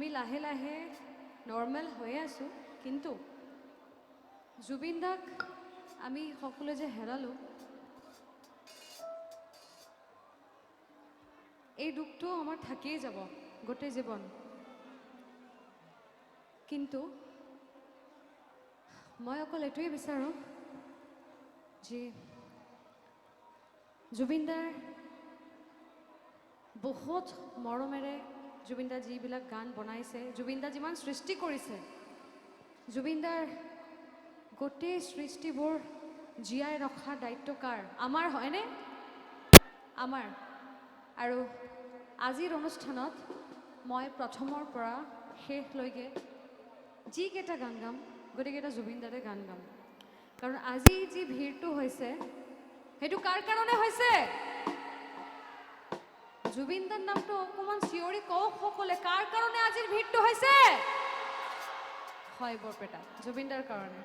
আমি লাহে লাহে নৰ্মেল হৈ আছোঁ, কিন্তু জুবিন দাক আমি সকলোৱে যে হেৰালোঁ, এই দুখটো আমাৰ থাকিয়েই যাব গোটেই জীৱন। কিন্তু মই অকল এইটোৱে বিচাৰোঁ যে জুবিন দাৰ বহুত মৰমেৰে জুবিন দা যিবিলাক গান বনাইছে, জুবিন দা যিমান সৃষ্টি কৰিছে, জুবিন দাৰ গোটেই সৃষ্টিবোৰ জীয়াই ৰখাৰ দায়িত্ব কাৰ? আমাৰ হয়নে? আমাৰ। আৰু আজিৰ অনুষ্ঠানত মই প্ৰথমৰ পৰা শেষলৈকে যিকেইটা গান গাম, গোটেইকেইটা জুবিন দাৰে গান গাম। কাৰণ আজি যি ভিৰটো হৈছে, সেইটো কাৰ কাৰণে হৈছে? জুবিন দাৰ নামটো অকণমান চিঞৰি কওক সকলে, কাৰ কাৰণে আজিৰ ভিৰটো হৈছে? হয় বৰপেটা, জুবিন দাৰ কাৰণে।